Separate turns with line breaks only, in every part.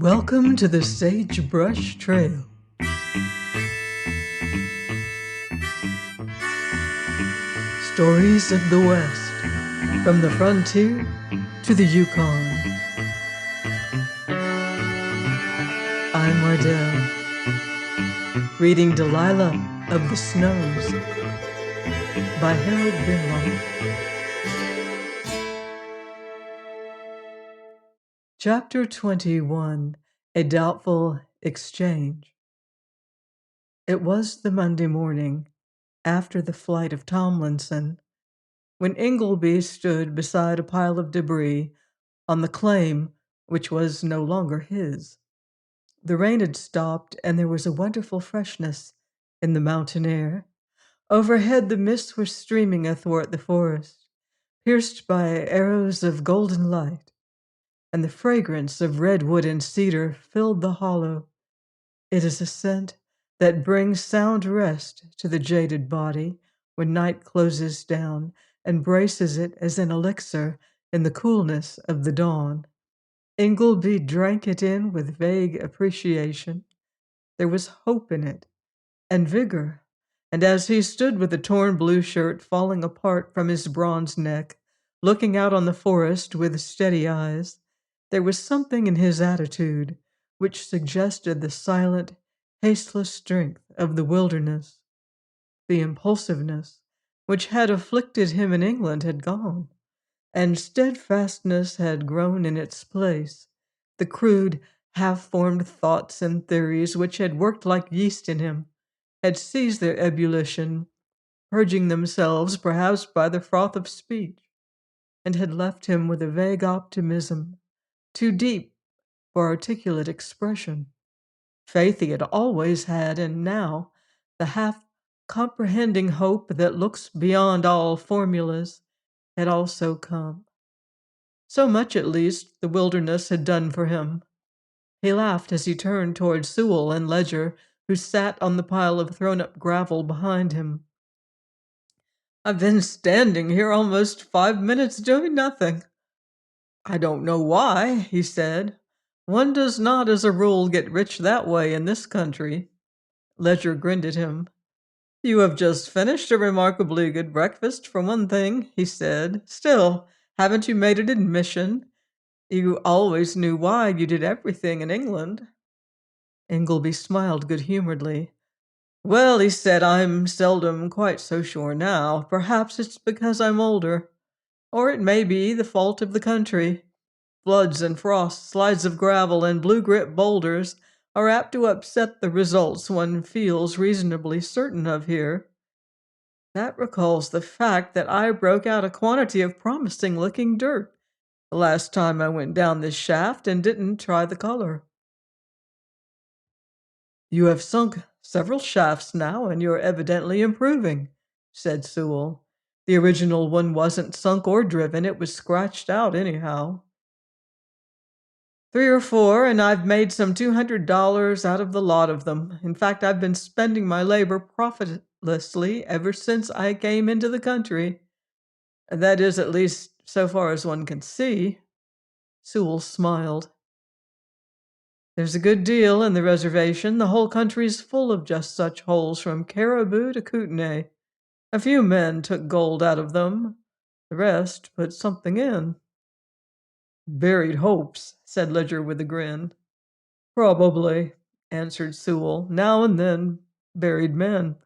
Welcome to the Sagebrush Trail. Stories of the West, from the frontier to the Yukon. I'm Mardell, reading Delilah of the Snows by Harold Binlock. Chapter 21, A Doubtful Exchange. It was the Monday morning, after the flight of Tomlinson, when Ingleby stood beside a pile of debris on the claim which was no longer his. The rain had stopped, and there was a wonderful freshness in the mountain air. Overhead the mists were streaming athwart the forest, pierced by arrows of golden light, and the fragrance of redwood and cedar filled the hollow. It is a scent that brings sound rest to the jaded body when night closes down and braces it as an elixir in the coolness of the dawn. Ingleby drank it in with vague appreciation. There was hope in it, and vigor, and as he stood with the torn blue shirt falling apart from his bronze neck, looking out on the forest with steady eyes, there was something in his attitude which suggested the silent, hasteless strength of the wilderness. The impulsiveness which had afflicted him in England had gone, and steadfastness had grown in its place. The crude, half-formed thoughts and theories which had worked like yeast in him had ceased their ebullition, purging themselves perhaps by the froth of speech, and had left him with a vague optimism, too deep for articulate expression. Faith he had always had, and now the half-comprehending hope that looks beyond all formulas had also come. So much, at least, the wilderness had done for him. He laughed as he turned toward Sewell and Ledger, who sat on the pile of thrown-up gravel behind him. "I've been standing here almost 5 minutes doing nothing." "I don't know why," he said. "One does not, as a rule, get rich that way in this country." Ledger grinned at him. "You have just finished a remarkably good breakfast, for one thing," he said. "Still, haven't you made an admission? You always knew why you did everything in England." Ingleby smiled good-humoredly. "Well," he said, "I'm seldom quite so sure now. Perhaps it's because I'm older. Or it may be the fault of the country. Floods and frosts, slides of gravel, and blue-grit boulders are apt to upset the results one feels reasonably certain of here. That recalls the fact that I broke out a quantity of promising-looking dirt the last time I went down this shaft and didn't try the color." "You have sunk several shafts now, and you're evidently improving," said Sewell. "The original one wasn't sunk or driven, it was scratched out anyhow." "3 or 4, and I've made some $200 out of the lot of them. In fact, I've been spending my labor profitlessly ever since I came into the country. That is, at least, so far as one can see." Sewell smiled. "There's a good deal in the reservation. The whole country's full of just such holes from Caribou to Kootenai. A few men took gold out of them. The rest put something in." "Buried hopes," said Ledger with a grin. "Probably," answered Sewell. "Now and then, buried men.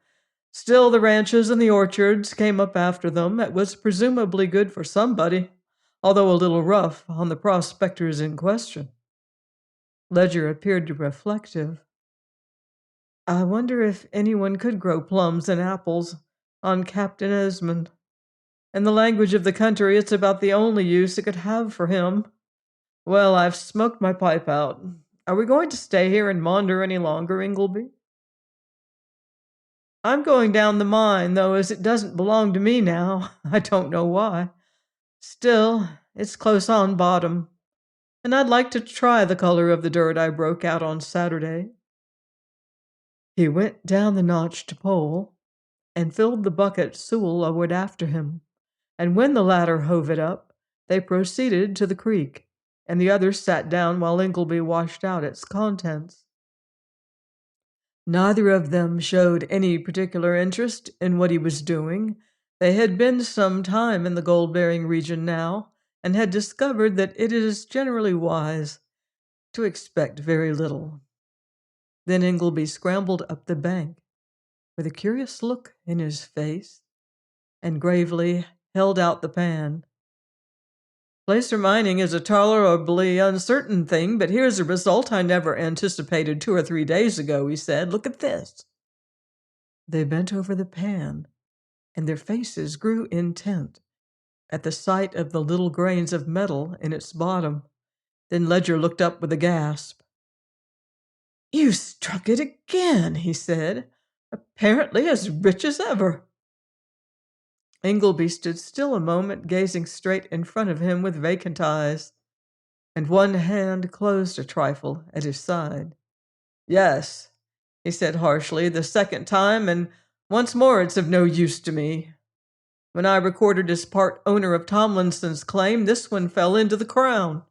Still, the ranches and the orchards came up after them. It was presumably good for somebody, although a little rough on the prospectors in question." Ledger appeared reflective. "I wonder if anyone could grow plums and apples on Captain Esmond. In the language of the country, it's about the only use it could have for him. Well, I've smoked my pipe out. Are we going to stay here and maunder any longer, Ingleby?" "I'm going down the mine, though as it doesn't belong to me now. I don't know why. Still, it's close on bottom, and I'd like to try the color of the dirt I broke out on Saturday." He went down the notched pole and filled the bucket Sewell lowered after him, and when the latter hove it up, they proceeded to the creek and the other sat down while Ingleby washed out its contents. Neither of them showed any particular interest in what he was doing. They had been some time in the gold-bearing region now, and had discovered that it is generally wise to expect very little. Then Ingleby scrambled up the bank, with a curious look in his face, and gravely held out the pan. Placer mining is a tolerably uncertain thing, but here's a result I never anticipated 2 or 3 days ago, he said. Look at this. They bent over the pan, and their faces grew intent at the sight of the little grains of metal in its bottom. Then Ledger looked up with a gasp. "You struck it again," he said, "apparently as rich as ever." Ingleby stood still a moment, gazing straight in front of him with vacant eyes, and one hand closed a trifle at his side. "Yes," he said harshly, "the second time, and once more it's of no use to me. When I recorded as part owner of Tomlinson's claim, this one fell into the Crown.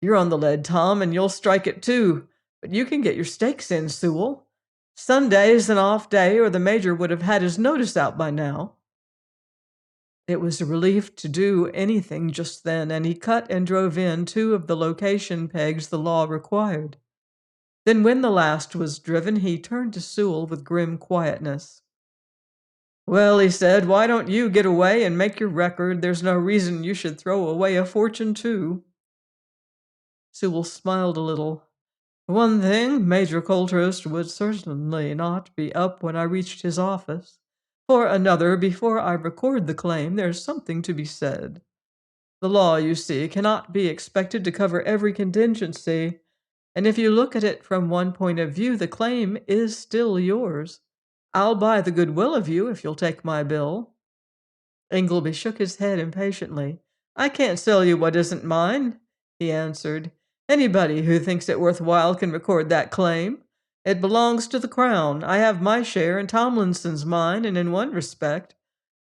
You're on the lead, Tom, and you'll strike it too, but you can get your stakes in, Sewell. Sunday's an off day, or the Major would have had his notice out by now." It was a relief to do anything just then, and he cut and drove in 2 of the location pegs the law required. Then when the last was driven, he turned to Sewell with grim quietness. "Well," he said, "why don't you get away and make your record? There's no reason you should throw away a fortune, too." Sewell smiled a little. "For one thing, Major Colthurst would certainly not be up when I reached his office. For another, before I record the claim, there's something to be said. The law, you see, cannot be expected to cover every contingency, and if you look at it from one point of view, the claim is still yours. I'll buy the goodwill of you if you'll take my bill." Ingleby shook his head impatiently. "I can't sell you what isn't mine," he answered. "Anybody who thinks it worthwhile can record that claim. It belongs to the Crown. I have my share and Tomlinson's mine, and in one respect,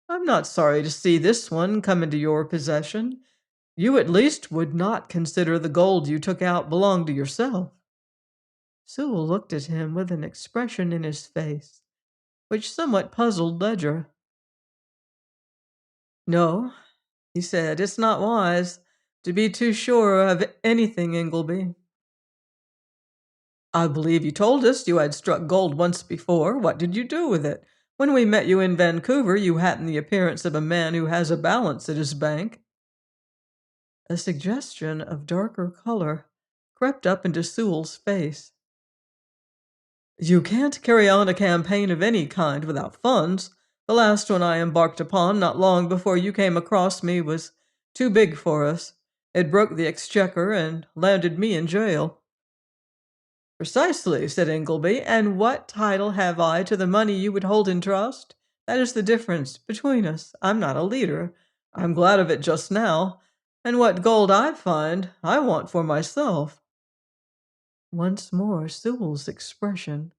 I'm not sorry to see this one come into your possession. You at least would not consider the gold you took out belonged to yourself." Sewell looked at him with an expression in his face which somewhat puzzled Ledger. "No," he said, "it's not wise to be too sure of anything, Ingleby. I believe you told us you had struck gold once before. What did you do with it? When we met you in Vancouver, you hadn't the appearance of a man who has a balance at his bank." A suggestion of darker color crept up into Sewell's face. "You can't carry on a campaign of any kind without funds. The last one I embarked upon not long before you came across me was too big for us. It broke the exchequer and landed me in jail." "Precisely," said Ingleby. "And what title have I to the money you would hold in trust? That is the difference between us. I'm not a leader. I'm glad of it just now. And what gold I find, I want for myself." Once more Sewell's expression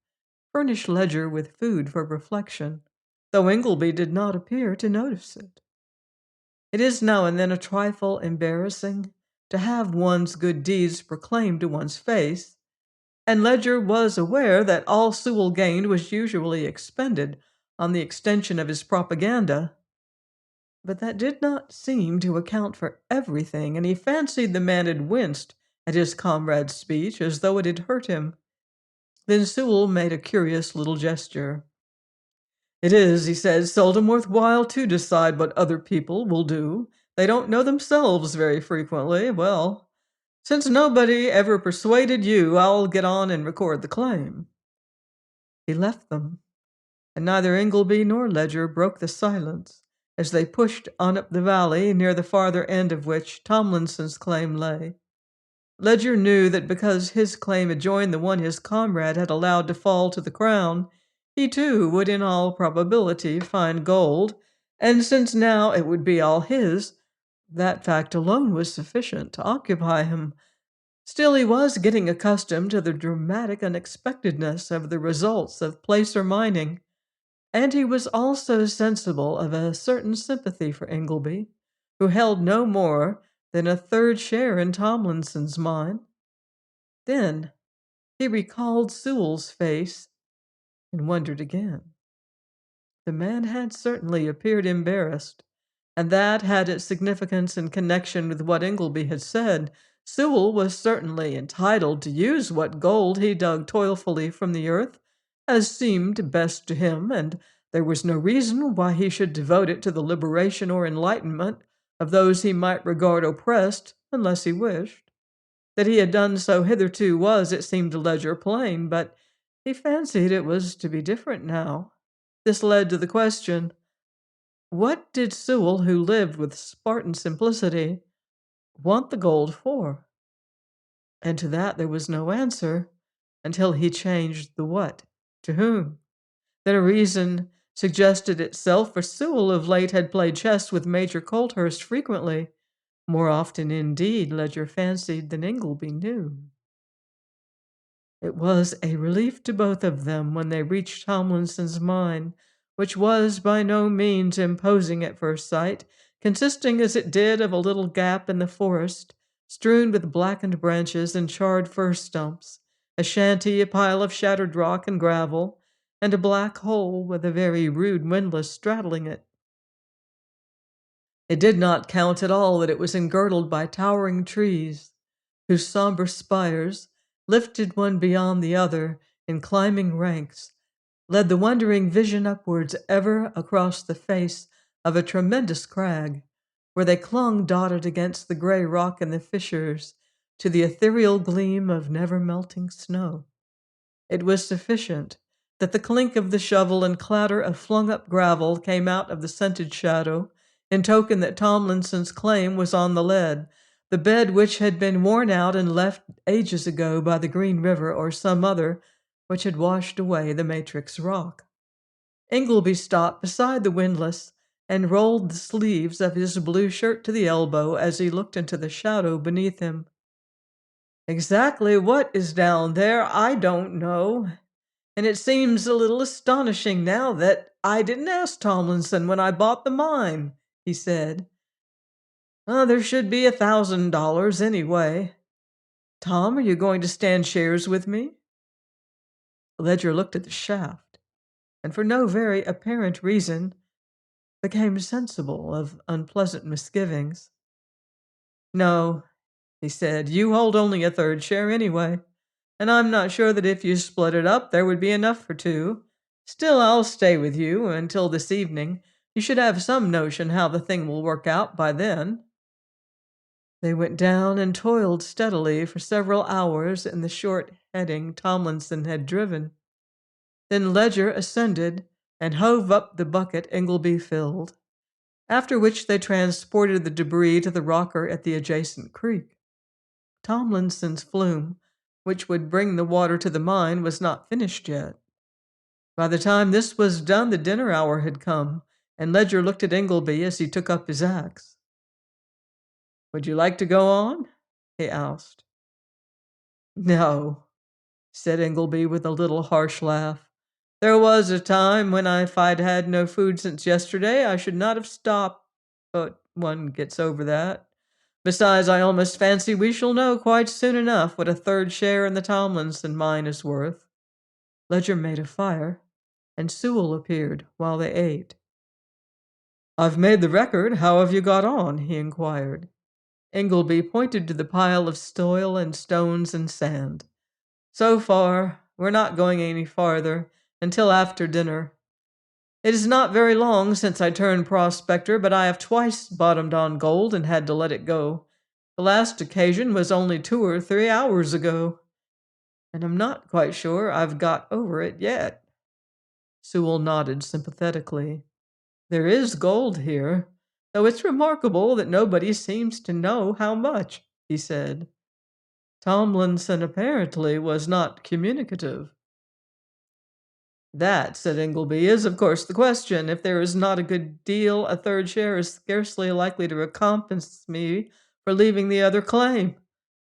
furnished Ledger with food for reflection, though Ingleby did not appear to notice it. It is now and then a trifle embarrassing to have one's good deeds proclaimed to one's face, and Ledger was aware that all Sewell gained was usually expended on the extension of his propaganda. But that did not seem to account for everything, and he fancied the man had winced at his comrade's speech as though it had hurt him. Then Sewell made a curious little gesture. "It is," he said, "seldom worthwhile to decide what other people will do. They don't know themselves very frequently. Well, since nobody ever persuaded you, I'll get on and record the claim." He left them, and neither Ingleby nor Ledger broke the silence as they pushed on up the valley, near the farther end of which Tomlinson's claim lay. Ledger knew that because his claim adjoined the one his comrade had allowed to fall to the Crown, he too would in all probability find gold, and since now it would be all his, that fact alone was sufficient to occupy him. Still, he was getting accustomed to the dramatic unexpectedness of the results of placer mining, and he was also sensible of a certain sympathy for Ingleby, who held no more then a third share in Tomlinson's mine. Then he recalled Sewell's face and wondered again. The man had certainly appeared embarrassed, and that had its significance in connection with what Ingleby had said. Sewell was certainly entitled to use what gold he dug toilfully from the earth, as seemed best to him, and there was no reason why he should devote it to the liberation or enlightenment of those he might regard oppressed, unless he wished. That he had done so hitherto was, it seemed to Ledger, plain, but he fancied it was to be different now. This led to the question, what did Sewell, who lived with Spartan simplicity, want the gold for? And to that there was no answer until he changed the what to whom. Then a reason suggested itself, for Sewell of late had played chess with Major Colthurst frequently, more often indeed, Ledger fancied, than Ingleby knew. It was a relief to both of them when they reached Tomlinson's mine, which was by no means imposing at first sight, consisting as it did of a little gap in the forest, strewn with blackened branches and charred fir stumps, a shanty, a pile of shattered rock and gravel, and a black hole with a very rude windlass straddling it. It did not count at all that it was engirdled by towering trees, whose somber spires, lifted one beyond the other in climbing ranks, led the wondering vision upwards ever across the face of a tremendous crag, where they clung dotted against the gray rock in the fissures to the ethereal gleam of never-melting snow. It was sufficient that the clink of the shovel and clatter of flung-up gravel came out of the scented shadow in token that Tomlinson's claim was on the lead, the bed which had been worn out and left ages ago by the Green River or some other which had washed away the matrix rock. Ingleby stopped beside the windlass and rolled the sleeves of his blue shirt to the elbow as he looked into the shadow beneath him. Exactly what is down there, I don't know, and it seems a little astonishing now that I didn't ask Tomlinson when I bought the mine, he said. There should be $1,000 anyway. Tom, are you going to stand shares with me? Ledger looked at the shaft, and for no very apparent reason, became sensible of unpleasant misgivings. No, he said, you hold only a third share anyway, and I'm not sure that if you split it up there would be enough for two. Still, I'll stay with you until this evening. You should have some notion how the thing will work out by then. They went down and toiled steadily for several hours in the short heading Tomlinson had driven. Then Ledger ascended and hove up the bucket Ingleby filled, after which they transported the debris to the rocker at the adjacent creek. Tomlinson's flume, which would bring the water to the mine, was not finished yet. By the time this was done, the dinner hour had come, and Ledger looked at Ingleby as he took up his axe. Would you like to go on? He asked. No, said Ingleby with a little harsh laugh. There was a time when if I'd had no food since yesterday, I should not have stopped, but one gets over that. Besides, I almost fancy we shall know quite soon enough what a third share in the Tomlinson mine is worth. Ledger made a fire, and Sewell appeared while they ate. I've made the record. How have you got on? He inquired. Ingleby pointed to the pile of soil and stones and sand. So far, we're not going any farther until after dinner. It is not very long since I turned prospector, but I have twice bottomed on gold and had to let it go. The last occasion was only 2 or 3 hours ago, and I'm not quite sure I've got over it yet. Sewell nodded sympathetically. There is gold here, though it's remarkable that nobody seems to know how much, he said. Tomlinson apparently was not communicative. That, said Ingleby, is of course the question. If there is not a good deal, a third share is scarcely likely to recompense me for leaving the other claim,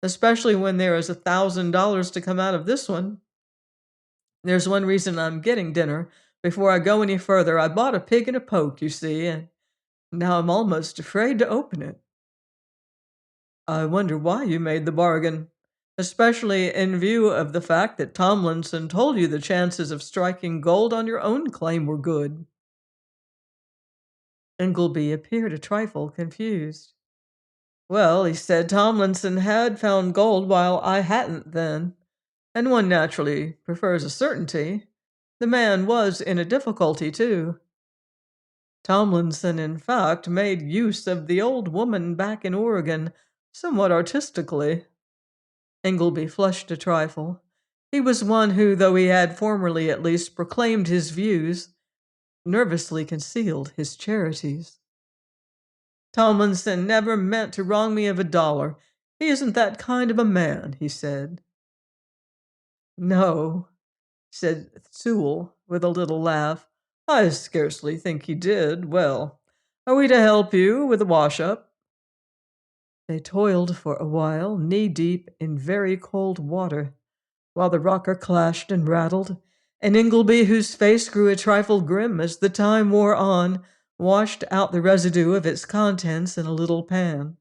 especially when there is $1,000 to come out of this one. There's one reason I'm getting dinner. Before I go any further, I bought a pig in a poke, you see, and now I'm almost afraid to open it. I wonder why you made the bargain, especially in view of the fact that Tomlinson told you the chances of striking gold on your own claim were good. Ingleby appeared a trifle confused. Well, he said Tomlinson had found gold while I hadn't then, and one naturally prefers a certainty. The man was in a difficulty, too. Tomlinson, in fact, made use of the old woman back in Oregon somewhat artistically. Ingleby flushed a trifle. He was one who, though he had formerly at least proclaimed his views, nervously concealed his charities. Tomlinson never meant to wrong me of a dollar. He isn't that kind of a man, he said. No, said Sewell with a little laugh. I scarcely think he did. Well, are we to help you with the wash-up? They toiled for a while, knee-deep in very cold water, while the rocker clashed and rattled, and Ingleby, whose face grew a trifle grim as the time wore on, washed out the residue of its contents in a little pan.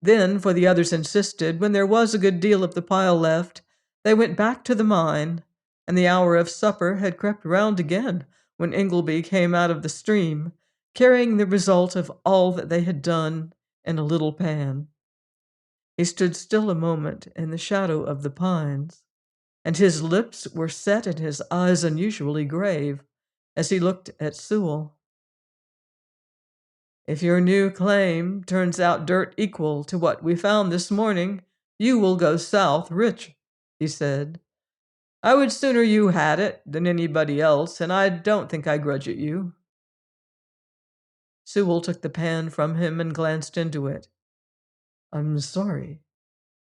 Then, for the others insisted, when there was a good deal of the pile left, they went back to the mine, and the hour of supper had crept round again when Ingleby came out of the stream, carrying the result of all that they had done in a little pan. He stood still a moment in the shadow of the pines, and his lips were set and his eyes unusually grave as he looked at Sewell. If your new claim turns out dirt equal to what we found this morning, you will go south rich, he said. I would sooner you had it than anybody else, and I don't think I grudge it you. Sewell took the pan from him and glanced into it. I'm sorry,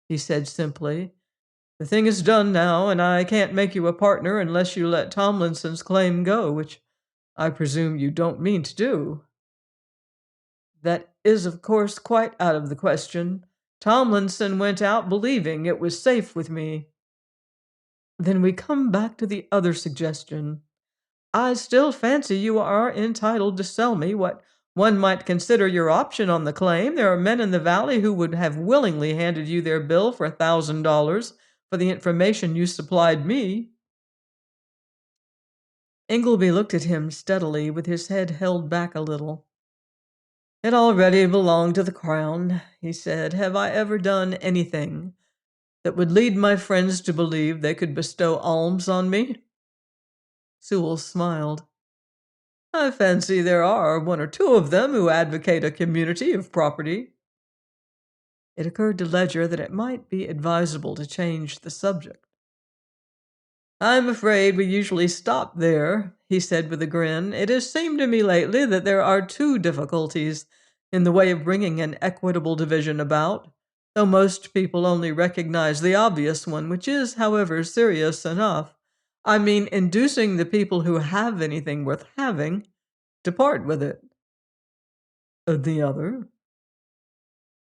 he said simply. The thing is done now, and I can't make you a partner unless you let Tomlinson's claim go, which I presume you don't mean to do. That is, of course, quite out of the question. Tomlinson went out believing it was safe with me. Then we come back to the other suggestion. I still fancy you are entitled to sell me what one might consider your option on the claim. There are men in the valley who would have willingly handed you their bill for $1,000 for the information you supplied me. Ingleby looked at him steadily, with his head held back a little. It already belonged to the crown, he said. Have I ever done anything that would lead my friends to believe they could bestow alms on me? Sewell smiled. I fancy there are one or two of them who advocate a community of property. It occurred to Ledger that it might be advisable to change the subject. I'm afraid we usually stop there, he said with a grin. It has seemed to me lately that there are two difficulties in the way of bringing an equitable division about, though most people only recognize the obvious one, which is, however, serious enough. I mean, inducing the people who have anything worth having to part with it. The other?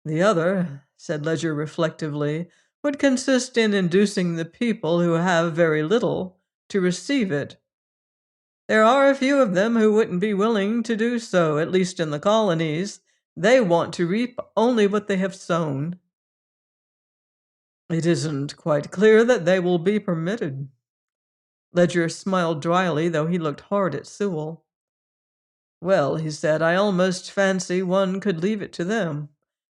The other, said Ledger reflectively, would consist in inducing the people who have very little to receive it. There are a few of them who wouldn't be willing to do so, at least in the colonies. They want to reap only what they have sown. It isn't quite clear that they will be permitted. Ledger smiled dryly, though he looked hard at Sewell. Well, he said, I almost fancy one could leave it to them.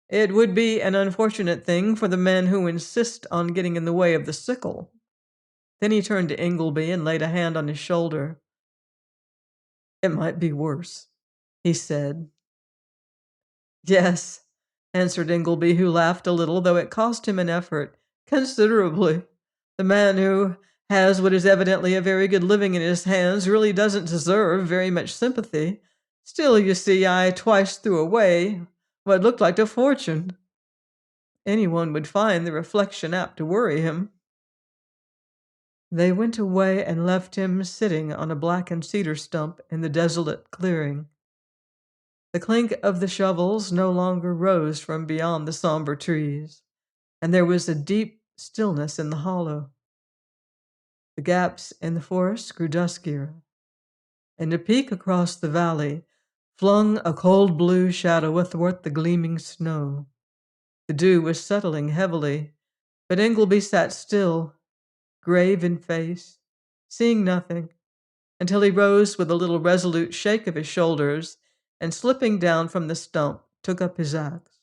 It would be an unfortunate thing for the men who insist on getting in the way of the sickle. Then he turned to Ingleby and laid a hand on his shoulder. It might be worse, he said. Yes, answered Ingleby, who laughed a little, though it cost him an effort, considerably. The man who has what is evidently a very good living in his hands really doesn't deserve very much sympathy. Still, you see, I twice threw away what looked like a fortune. Anyone would find the reflection apt to worry him. They went away and left him sitting on a blackened cedar stump in the desolate clearing. The clink of the shovels no longer rose from beyond the somber trees, and there was a deep stillness in the hollow. The gaps in the forest grew duskier, and a peak across the valley flung a cold blue shadow athwart the gleaming snow. The dew was settling heavily, but Ingleby sat still, grave in face, seeing nothing, until he rose with a little resolute shake of his shoulders and, slipping down from the stump, took up his axe.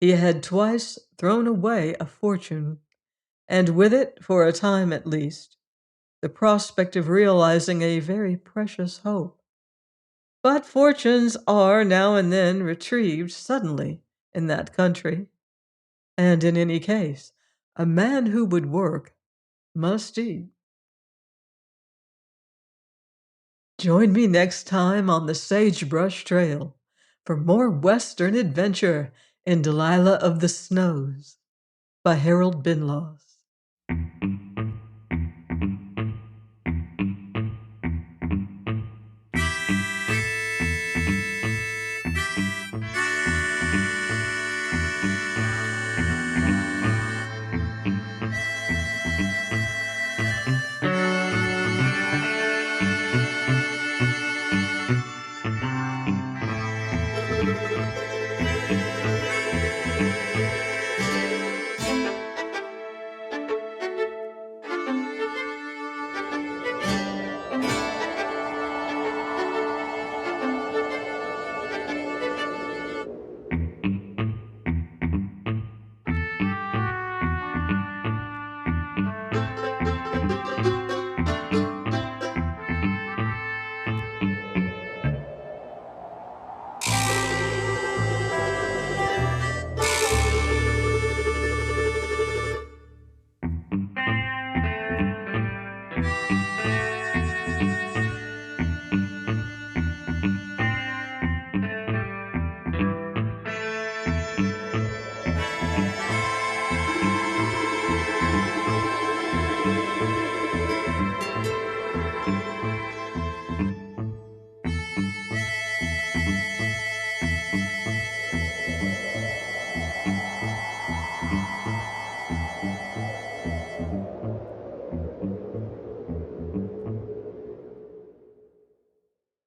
He had twice thrown away a fortune, and with it, for a time at least, the prospect of realizing a very precious hope. But fortunes are now and then retrieved suddenly in that country, and in any case, a man who would work must eat. Join me next time on the Sagebrush Trail for more Western adventure in Delilah of the Snows by Harold Binloss.